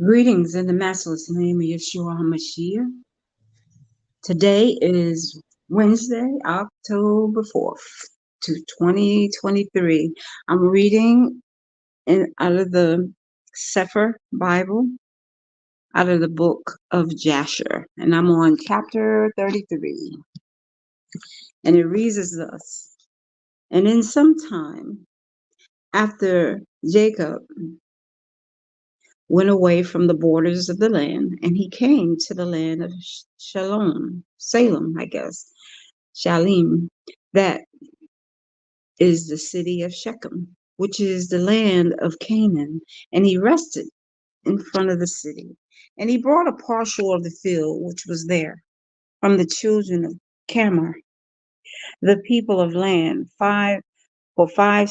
Greetings in the matchless name of Yeshua HaMashiach. Today is Wednesday, October 4th, to 2023. I'm reading out of the Sefer Bible, out of the book of Jasher, and I'm on chapter 33. And it reads as thus. And in some time after Jacob went away from the borders of the land, and he came to the land of Salem, I guess, Shalim, that is the city of Shechem, which is the land of Canaan, and he rested in front of the city. And he brought a partial of the field which was there from the children of Camar, the people of land, 5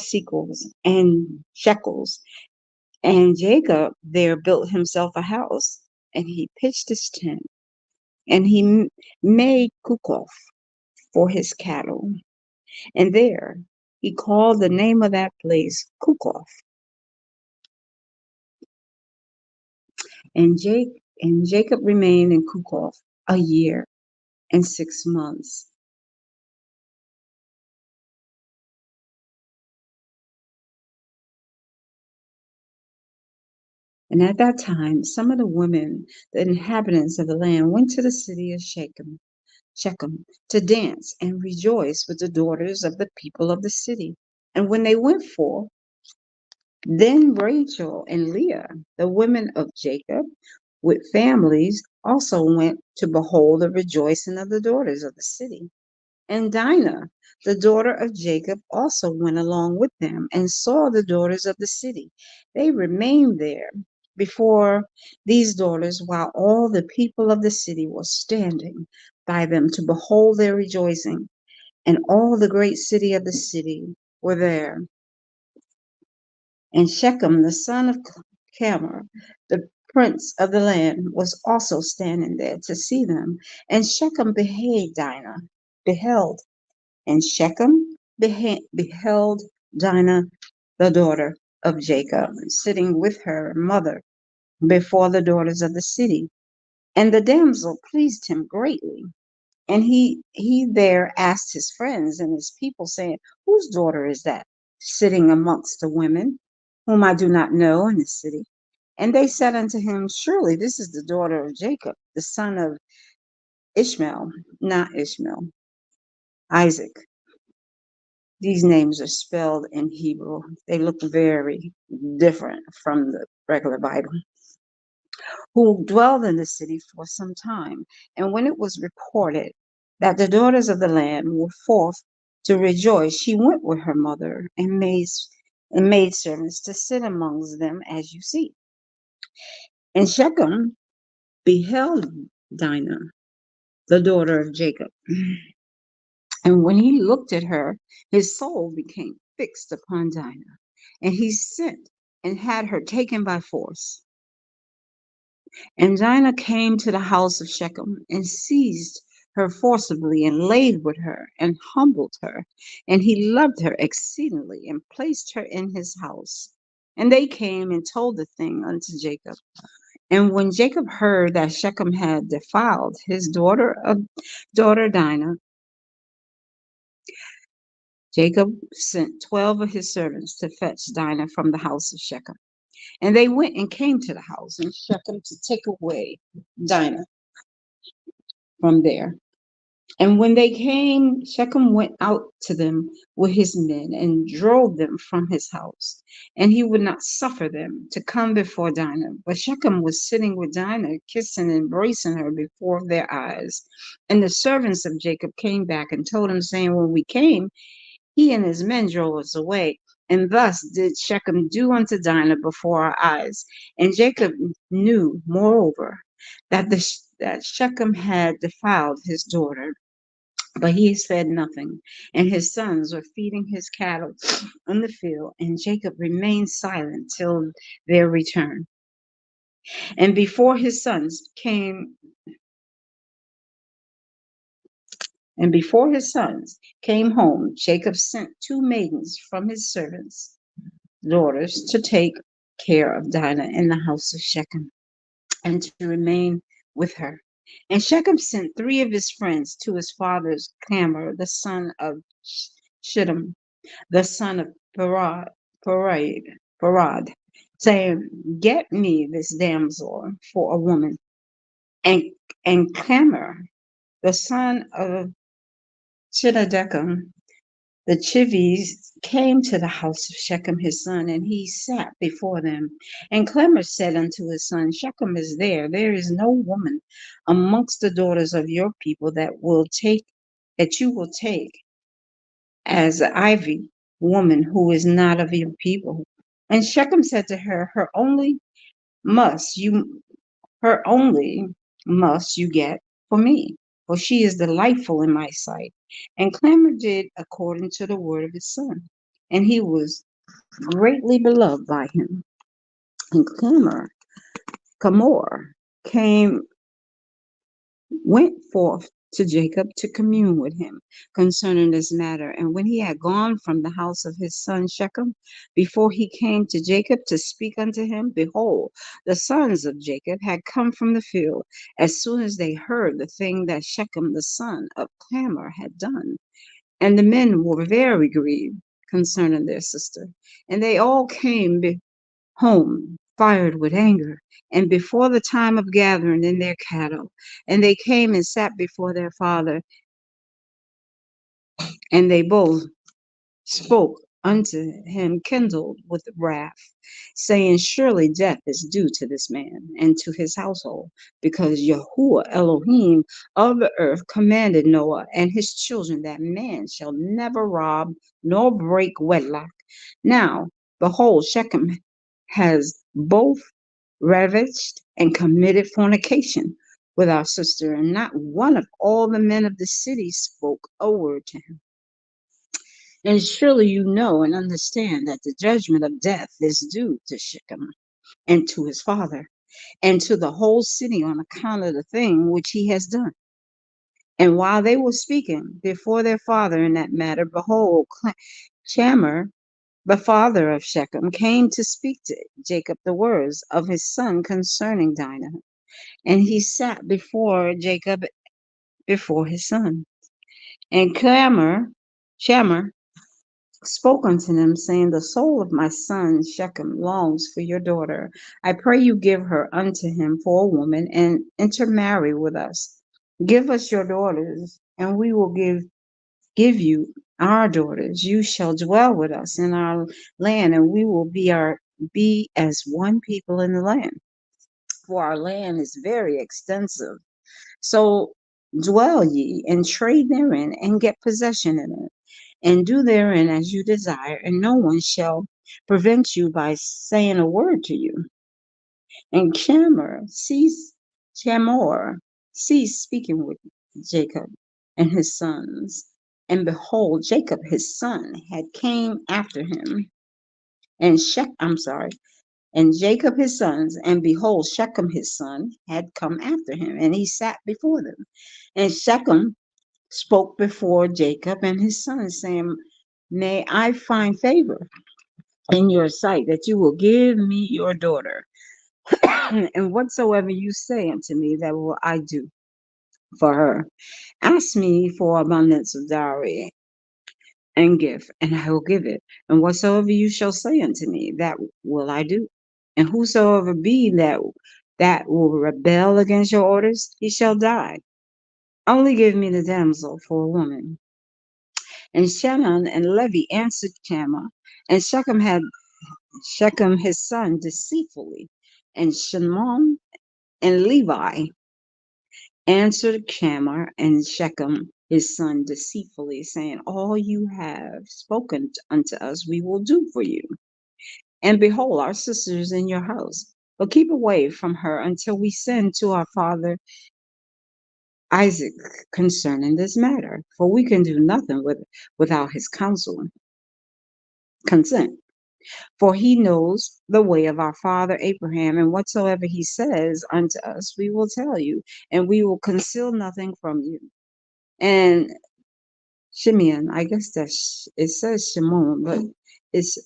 shekels. And Jacob there built himself a house, and he pitched his tent, and he made Sukkoth for his cattle. And there he called the name of that place Sukkoth. And Jacob remained in Sukkoth a year and 6 months. And at that time, some of the women, the inhabitants of the land, went to the city of Shechem, to dance and rejoice with the daughters of the people of the city. And when they went forth, then Rachel and Leah, the women of Jacob, with families, also went to behold the rejoicing of the daughters of the city. And Dinah, the daughter of Jacob, also went along with them and saw the daughters of the city. They remained there before these daughters, while all the people of the city were standing by them to behold their rejoicing. And all the great city of the city were there. And Shechem, the son of Camar, the prince of the land, was also standing there to see them. And Shechem beheld, and Shechem beheld Dinah, the daughter of Jacob, sitting with her mother before the daughters of the city. And the damsel pleased him greatly. And he there asked his friends and his people, saying, whose daughter is that sitting amongst the women, whom I do not know in the city? And they said unto him, surely this is the daughter of Jacob, the son of Isaac. These names are spelled in Hebrew. They look very different from the regular Bible. Who dwelled in the city for some time. And when it was reported that the daughters of the land were forth to rejoice, she went with her mother and maidservants to sit amongst them, as you see. And Shechem beheld Dinah, the daughter of Jacob. And when he looked at her, his soul became fixed upon Dinah, and he sent and had her taken by force. And Dinah came to the house of Shechem and seized her forcibly and laid with her and humbled her. And he loved her exceedingly and placed her in his house. And they came and told the thing unto Jacob. And when Jacob heard that Shechem had defiled his daughter Dinah, Jacob sent 12 of his servants to fetch Dinah from the house of Shechem. And they went and came to the house in Shechem to take away Dinah from there. And when they came, Shechem went out to them with his men and drove them from his house. And he would not suffer them to come before Dinah. But Shechem was sitting with Dinah, kissing and embracing her before their eyes. And the servants of Jacob came back and told him, saying, when we came, he and his men drove us away. And thus did Shechem do unto Dinah before our eyes. And Jacob knew, moreover, that Shechem had defiled his daughter. But he said nothing, and his sons were feeding his cattle in the field, and Jacob remained silent till their return. And before his sons came home, Jacob sent 2 maidens from his servants' daughters to take care of Dinah in the house of Shechem. and to remain with her. And Shechem sent three of his friends to his father's Clamor, the son of Shittim, the son of Parad, Parad, saying, "Get me this damsel for a woman." And Clamor, the son of Chiddeckem, the Chivis, came to the house of Shechem his son, and he sat before them. And Clemmer said unto his son, Shechem is there. There is no woman amongst the daughters of your people that you will take as Ivy, woman who is not of your people. And Shechem said to her, must you her only must you get for me, for she is delightful in my sight. And Clamor did according to the word of his son, and he was greatly beloved by him. And Camor came went forth to Jacob to commune with him concerning this matter. And when he had gone from the house of his son Shechem, before he came to Jacob to speak unto him, behold, the sons of Jacob had come from the field as soon as they heard the thing that Shechem the son of Clamor had done. And the men were very grieved concerning their sister. And they all came home fired with anger, and before the time of gathering in their cattle. And they came and sat before their father, and they both spoke unto him kindled with wrath, saying, Surely death is due to this man and to his household, because Yahuwah Elohim of the earth commanded Noah and his children that man shall never rob nor break wedlock. Now, behold, Shechem has both ravaged and committed fornication with our sister, and not one of all the men of the city spoke a word to him. And surely you know and understand that the judgment of death is due to Shechem and to his father and to the whole city on account of the thing which he has done. And while they were speaking before their father in that matter, behold, Chamar, the father of Shechem, came to speak to Jacob the words of his son concerning Dinah. And he sat before Jacob before his son. And Chamar spoke unto them, saying, The soul of my son Shechem longs for your daughter. I pray you give her unto him for a woman, and intermarry with us. Give us your daughters, and we will give you our daughters. You shall dwell with us in our land, and we will be as one people in the land. For our land is very extensive. So dwell ye and trade therein, and get possession in it, and do therein as you desire, and no one shall prevent you by saying a word to you. And Chamor ceased speaking with Jacob and his sons. And behold, Jacob his son had came after him, and and Jacob his sons, and behold, Shechem his son had come after him, and he sat before them. And Shechem spoke before Jacob and his sons, saying, May I find favor in your sight, that you will give me your daughter. And whatsoever you say unto me, that will I do for her. Ask me for abundance of dowry and gift, and I will give it. And whatsoever you shall say unto me, that will I do. And whosoever be that will rebel against your orders, he shall die. Only give me the damsel for a woman. And Shannon and Levi answered Shammah, and Shechem his son deceitfully, and Shimon and Levi answered Shammah and Shechem his son deceitfully, saying, All you have spoken unto us we will do for you. And behold, our sister is in your house. But keep away from her until we send to our father Isaac concerning this matter, for we can do nothing without his consent. For he knows the way of our father Abraham, and whatsoever he says unto us, we will tell you, and we will conceal nothing from you. And Shimeon, I guess it says Shimon, but it's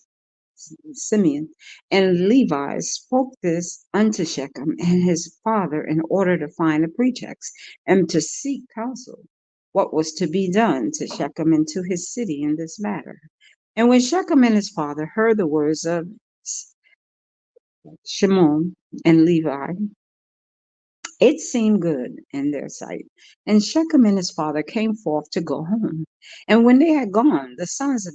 Simeon and Levi spoke this unto Shechem and his father in order to find a pretext and to seek counsel what was to be done to Shechem and to his city in this matter. And when Shechem and his father heard the words of Shimon and Levi, it seemed good in their sight. And Shechem and his father came forth to go home. And when they had gone, the sons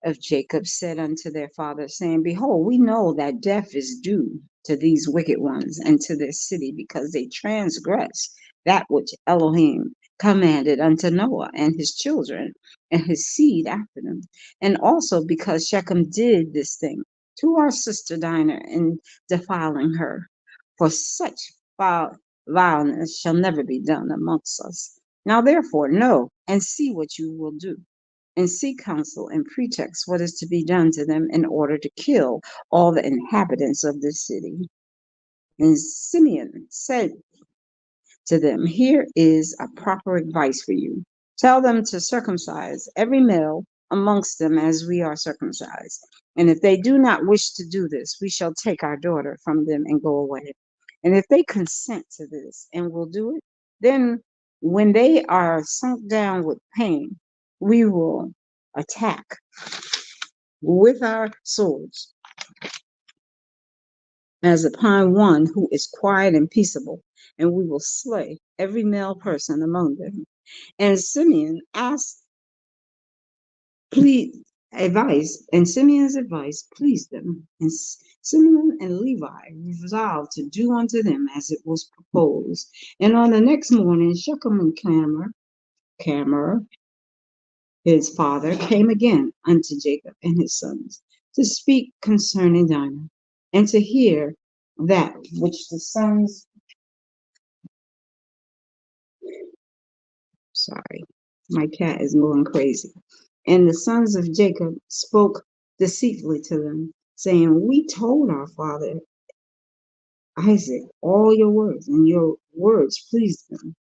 of Jacob said unto their father, saying, Behold, we know that death is due to these wicked ones and to their city, because they transgress that which Elohim commanded unto Noah and his children and his seed after them. And also because Shechem did this thing to our sister Dinah in defiling her. For such vileness shall never be done amongst us. Now therefore know and see what you will do, and seek counsel and pretext what is to be done to them in order to kill all the inhabitants of this city. And Simeon said to them, Here is a proper advice for you. Tell them to circumcise every male amongst them as we are circumcised. And if they do not wish to do this, we shall take our daughter from them and go away. And if they consent to this and will do it, then when they are sunk down with pain, we will attack with our swords as upon one who is quiet and peaceable, and we will slay every male person among them. And Simeon asked please advice, and Simeon's advice pleased them. And Simeon and Levi resolved to do unto them as it was proposed. And on the next morning, Shechem and Camar, his father, came again unto Jacob and his sons to speak concerning Dinah, and to hear that which the sons, sorry, my cat is going crazy. And the sons of Jacob spoke deceitfully to them, saying, We told our father Isaac all your words, and your words pleased him.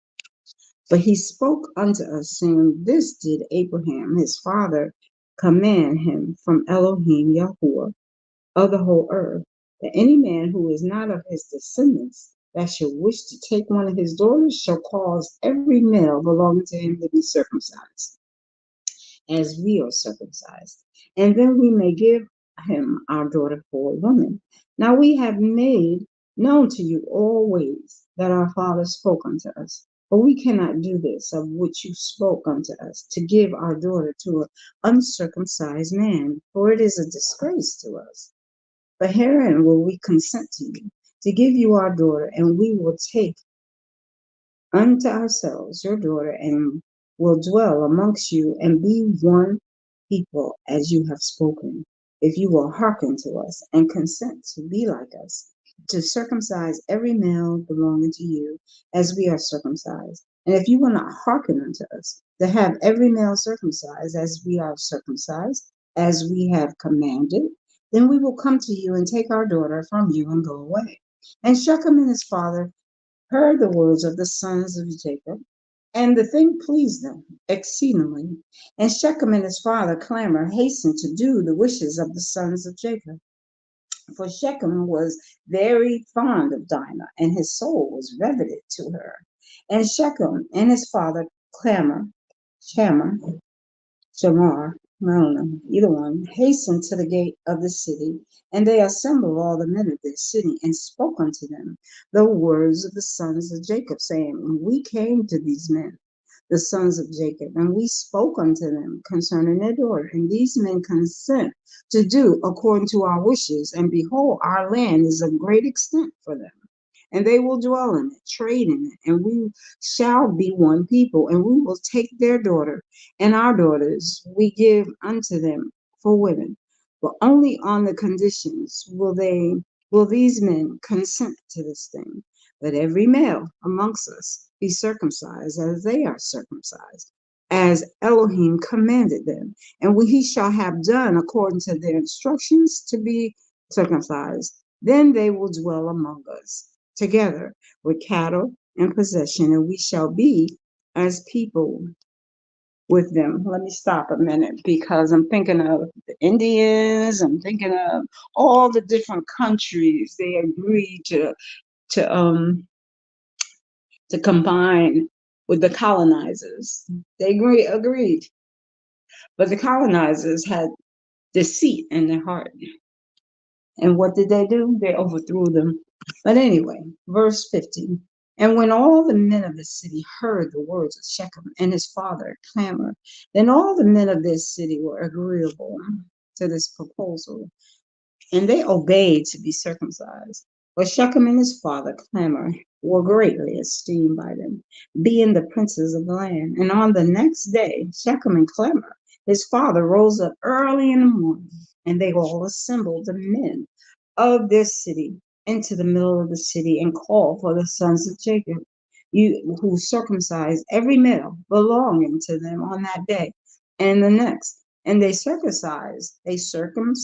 But he spoke unto us, saying, This did Abraham his father command him from Elohim Yahuwah of the whole earth, that any man who is not of his descendants that should wish to take one of his daughters shall cause every male belonging to him to be circumcised, as we are circumcised, and then we may give him our daughter for a woman. Now we have made known to you all ways that our father spoke unto us, but we cannot do this of which you spoke unto us, to give our daughter to an uncircumcised man, for it is a disgrace to us. But herein will we consent to you, to give you our daughter, and we will take unto ourselves your daughter, and will dwell amongst you, and be one people as you have spoken, if you will hearken to us, and consent to be like us, to circumcise every male belonging to you, as we are circumcised. And if you will not hearken unto us, to have every male circumcised, as we are circumcised, as we have commanded, then we will come to you and take our daughter from you and go away. And Shechem and his father heard the words of the sons of Jacob, and the thing pleased them exceedingly. And Shechem and his father Clamor hastened to do the wishes of the sons of Jacob. For Shechem was very fond of Dinah, and his soul was riveted to her. And Shechem and his father Chamar, Shamar, I don't know, either one, hastened to the gate of the city, and they assembled all the men of their city, and spoke unto them the words of the sons of Jacob, saying, We came to these men, the sons of Jacob, and we spoke unto them concerning their daughter, and these men consent to do according to our wishes, and behold, our land is of great extent for them. And they will dwell in it, trade in it, and we shall be one people, and we will take their daughter, and our daughters we give unto them for women. But only on the conditions will these men consent to this thing, that every male amongst us be circumcised as they are circumcised, as Elohim commanded them, and he shall have done according to their instructions to be circumcised. Then they will dwell among us together with cattle and possession, and we shall be as people with them. Let me stop a minute because I'm thinking of the Indians. I'm thinking of all the different countries. They agreed to um to combine with the colonizers. They agreed, but the colonizers had deceit in their heart. And what did they do? They overthrew them. But anyway, verse 15. And when all the men of the city heard the words of Shechem and his father clamor, then all the men of this city were agreeable to this proposal, and they obeyed to be circumcised. But Shechem and his father Clamor were greatly esteemed by them, being the princes of the land. And on the next day, Shechem and Clamor, his father, rose up early in the morning, and they all assembled the men of their city into the middle of the city and called for the sons of Jacob, who circumcised every male belonging to them on that day and the next. And they circumcised Shechem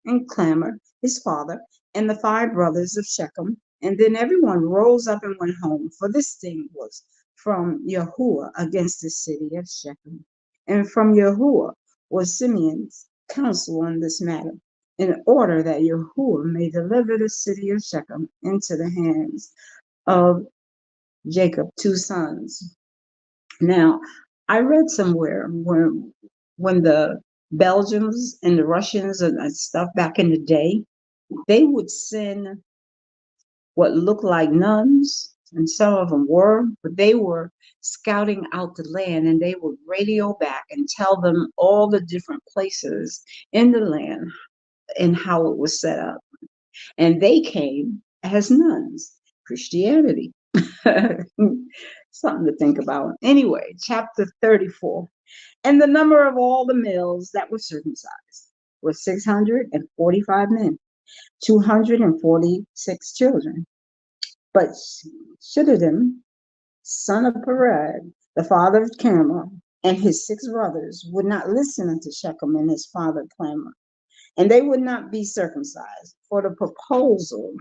and Clamor, his father, and the 5 brothers of Shechem. And then everyone rose up and went home, for this thing was from Yahuwah against the city of Shechem. And from Yahuwah was Simeon's counsel on this matter, in order that Yahuwah may deliver the city of Shechem into the hands of Jacob's 2 sons. Now, I read somewhere when the Belgians and the Russians and stuff back in the day, they would send what looked like nuns, and some of them were, but they were scouting out the land, and they would radio back and tell them all the different places in the land and how it was set up. And they came as nuns, Christianity. Something to think about. Anyway, chapter 34. And the number of all the males that were circumcised was 645 men, 246 children. But Shittim, son of Pered, the father of Clamor, and his 6 brothers would not listen unto Shechem and his father Clamor, and they would not be circumcised, for the proposal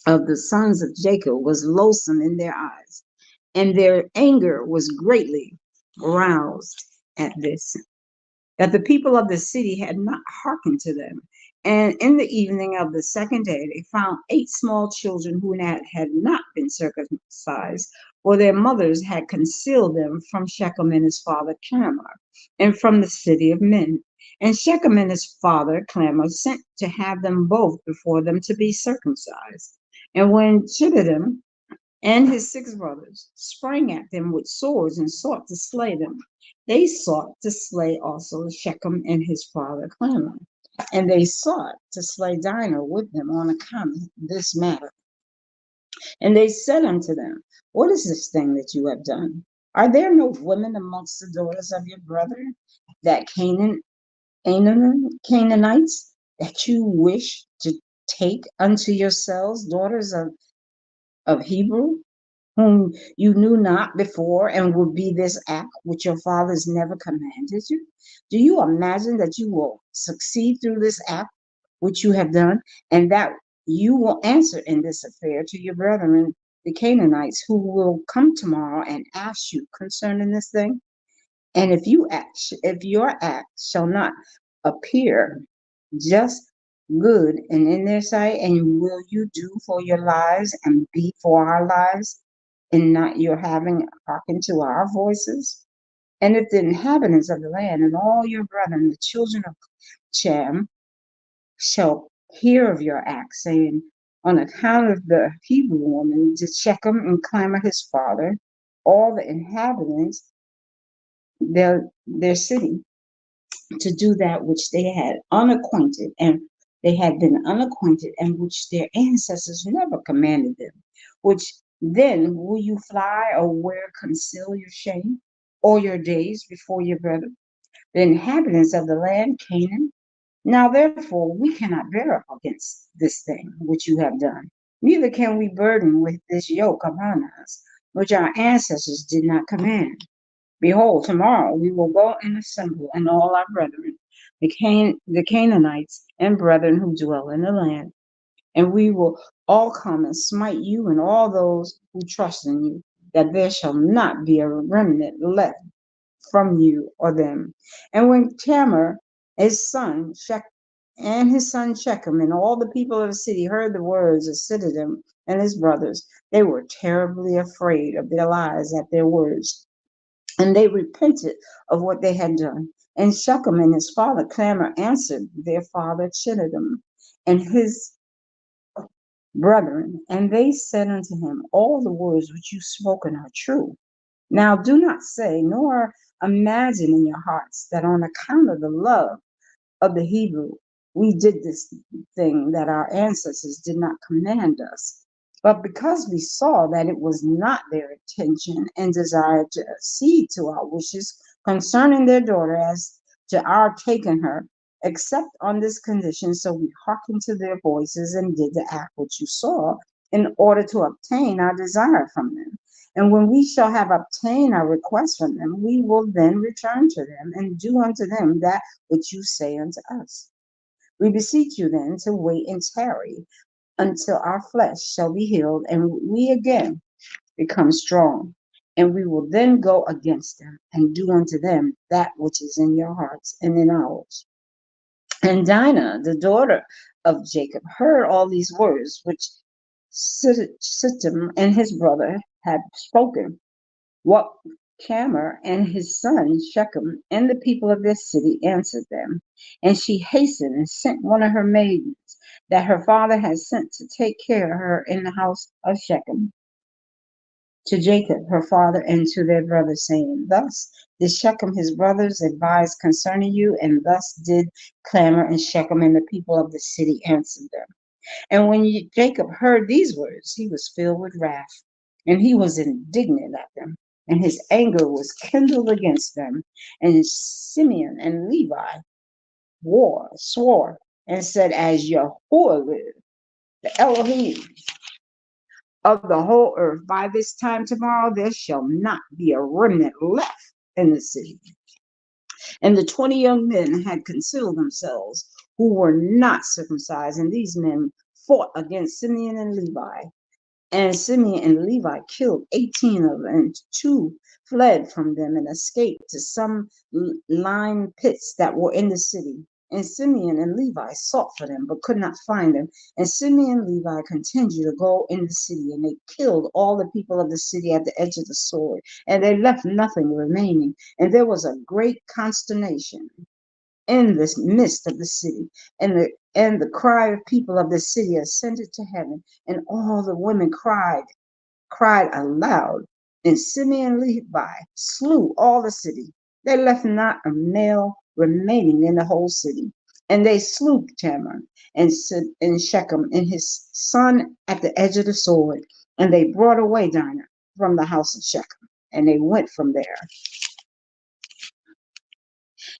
of the sons of Jacob was loathsome in their eyes, and their anger was greatly aroused at this, that the people of the city had not hearkened to them. And in the evening of the second day, they found 8 small children who had not been circumcised, for their mothers had concealed them from Shechem and his father Clamor, and from the city of men. And Shechem and his father Clamor sent to have them both before them to be circumcised. And when Shittim and his 6 brothers sprang at them with swords and sought to slay them, they sought to slay also Shechem and his father Clamor. And they sought to slay Dinah with them on account of this matter. And they said unto them, what is this thing that you have done? Are there no women amongst the daughters of your brother, that Canaanites, that you wish to take unto yourselves daughters of Hebrew, whom you knew not before, and will be this act which your fathers never commanded you? Do you imagine that you will succeed through this act which you have done, and that you will answer in this affair to your brethren, the Canaanites, who will come tomorrow and ask you concerning this thing? And if your act shall not appear just, good, and in their sight, and will you do for your lives and be for our lives, and not your having hearkened to our voices? And if the inhabitants of the land and all your brethren, the children of Cham, shall hear of your act, saying, on account of the Hebrew woman, did Shechem and Clamor his father, all the inhabitants their city, to do that which they had been unacquainted, and which their ancestors never commanded them, which then will you fly, or where conceal your shame or your days before your brethren, the inhabitants of the land Canaan? Now therefore we cannot bear up against this thing which you have done, neither can we burden with this yoke upon us, which our ancestors did not command. Behold, tomorrow we will go and assemble, and all our brethren, the Canaanites and brethren who dwell in the land, and we will all come and smite you and all those who trust in you, that there shall not be a remnant left from you or them. And when Tamar, his son, Shechem and all the people of the city heard the words of Siddim and his brothers, they were terribly afraid of their lives at their words, and they repented of what they had done. And Shechem and his father Clamor answered their father Shittim and his brethren, and they said unto him, all the words which you spoken are true. Now do not say, nor imagine in your hearts that on account of the love of the Hebrew, we did this thing that our ancestors did not command us. But because we saw that it was not their intention and desired to accede to our wishes concerning their daughter as to our taking her, except on this condition, so we hearkened to their voices and did the act which you saw, in order to obtain our desire from them. And when we shall have obtained our request from them, we will then return to them and do unto them that which you say unto us. We beseech you then to wait and tarry until our flesh shall be healed and we again become strong. And we will then go against them and do unto them that which is in your hearts and in ours. And Dinah, the daughter of Jacob, heard all these words which Shittim and his brother had spoken. What Camar and his son Shechem and the people of this city answered them. And she hastened and sent one of her maidens that her father had sent to take care of her in the house of Shechem to Jacob her father and to their brothers, saying, thus did Shechem his brothers advise concerning you, and thus did Clamor and Shechem and the people of the city answer them. And when Jacob heard these words, he was filled with wrath, and he was indignant at them, and his anger was kindled against them. And Simeon and Levi swore, and said, as Yahuwah lived, the Elohim of the whole earth, by this time tomorrow there shall not be a remnant left in the city. And the 20 young men had concealed themselves, who were not circumcised, and these men fought against Simeon and Levi. And Simeon and Levi killed 18 of them, and 2 fled from them and escaped to some lime pits that were in the city. And Simeon and Levi sought for them, but could not find them. And Simeon and Levi continued to go in the city, and they killed all the people of the city at the edge of the sword, and they left nothing remaining. And there was a great consternation in the midst of the city, and the cry of people of the city ascended to heaven, and all the women cried aloud. And Simeon and Levi slew all the city. They left not a male remaining in the whole city. And they slew Tamar and Shechem and his son at the edge of the sword. And they brought away Dinah from the house of Shechem, and they went from there.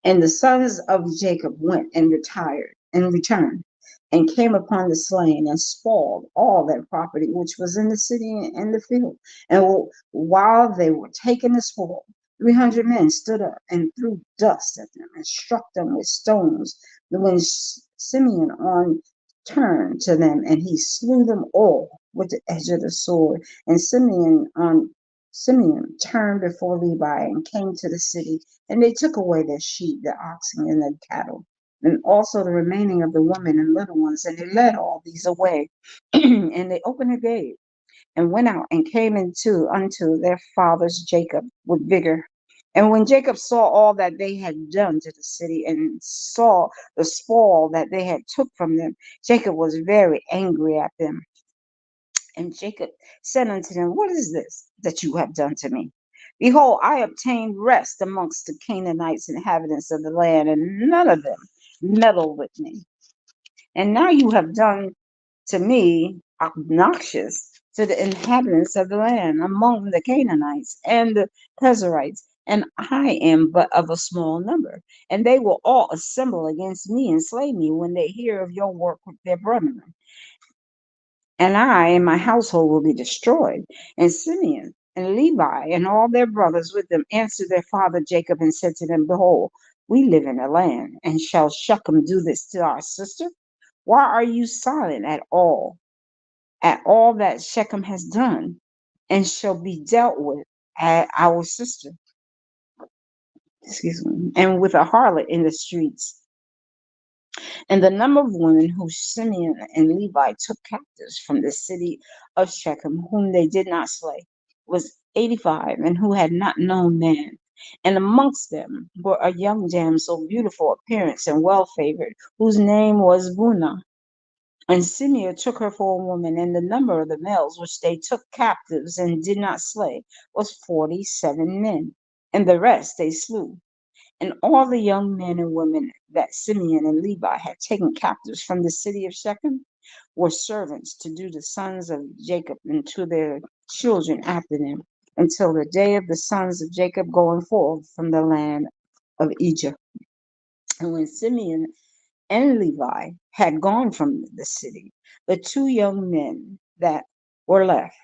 And the sons of Jacob went and returned, and came upon the slain and spoiled all their property which was in the city and the field. And while they were taking the spoil, 300 men stood up and threw dust at them and struck them with stones. When Simeon turned to them, and he slew them all with the edge of the sword. And Simeon turned before Levi and came to the city, and they took away their sheep, their oxen, and their cattle, and also the remaining of the women and little ones, and they led all these away. And they opened the gate and went out and came unto their fathers Jacob with vigor. And when Jacob saw all that they had done to the city, and saw the spoil that they had took from them, Jacob was very angry at them. And Jacob said unto them, what is this that you have done to me? Behold, I obtained rest amongst the Canaanites, inhabitants of the land, and none of them meddled with me. And now you have done to me obnoxious to the inhabitants of the land among the Canaanites and the Perizzites, and I am but of a small number. And they will all assemble against me and slay me when they hear of your work with their brethren. And I and my household will be destroyed. And Simeon and Levi and all their brothers with them answered their father Jacob and said to them, behold, we live in a land, and shall Shechem do this to our sister? Why are you silent at all that Shechem has done, and shall be dealt with at our sister? excuse me, and with a harlot in the streets. And the number of women whom Simeon and Levi took captives from the city of Shechem, whom they did not slay, was 85, and who had not known man. And amongst them were a young damsel, beautiful appearance and well favored, whose name was Bunah. And Simeon took her for a woman, and the number of the males which they took captives and did not slay was 47 men, and the rest they slew. And all the young men and women that Simeon and Levi had taken captives from the city of Shechem were servants to do the sons of Jacob and to their children after them, until the day of the sons of Jacob going forth from the land of Egypt. And when Simeon and Levi had gone from the city, the two young men that were left,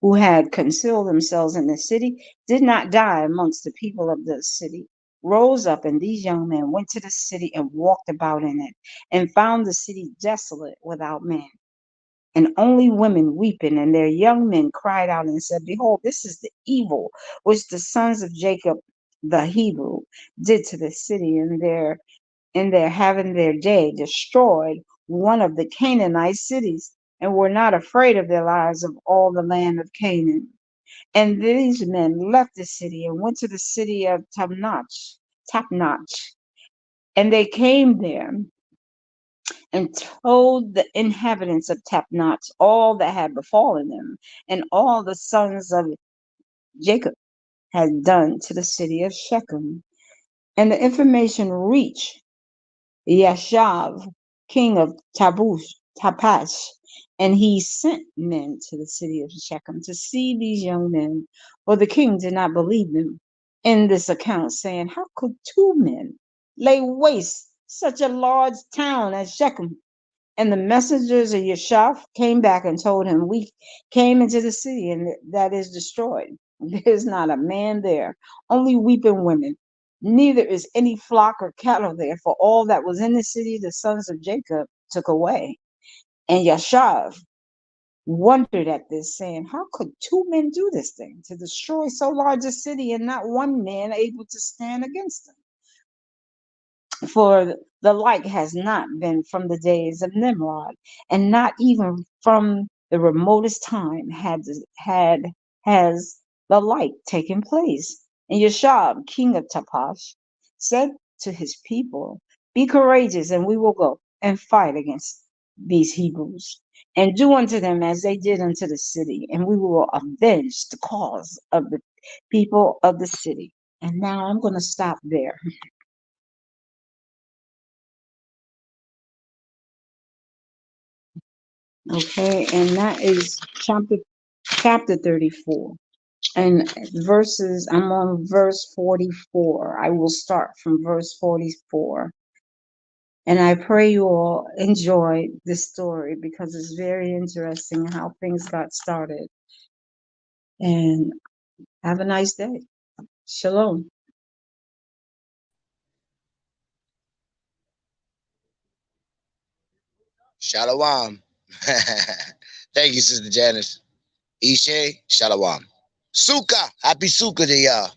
who had concealed themselves in the city, did not die amongst the people of the city, rose up, and these young men went to the city and walked about in it, and found the city desolate without man, and only women weeping. And their young men cried out and said, Behold, this is the evil which the sons of Jacob the Hebrew did to the city, in their having their day destroyed one of the Canaanite cities, and were not afraid of their lives of all the land of Canaan. And these men left the city and went to the city of Tapnach, and they came there and told the inhabitants of Tapnach all that had befallen them, and all the sons of Jacob had done to the city of Shechem. And the information reached Yashav, king of Tapash, and he sent men to the city of Shechem to see these young men, for the king did not believe them in this account, saying, How could two men lay waste such a large town as Shechem? And the messengers of Yeshaf came back and told him, We came into the city, and that is destroyed. There's not a man there, only weeping women. Neither is any flock or cattle there, for all that was in the city the sons of Jacob took away. And Yashav wondered at this, saying, How could two men do this thing, to destroy so large a city, and not one man able to stand against them? For the like has not been from the days of Nimrod, and not even from the remotest time has the like taken place. And Yeshab, king of Tapash, said to his people, Be courageous, and we will go and fight against these Hebrews, and do unto them as they did unto the city, and we will avenge the cause of the people of the city. And now I'm going to stop there. Okay, and that is chapter 34. And I'm on verse 44. I will start from verse 44. And I pray you all enjoy this story because it's very interesting how things got started. And have a nice day. Shalom. Shalom. Thank you, Sister Janice. Ishe, Shalom. Sukkah. Happy Sukkah to y'all.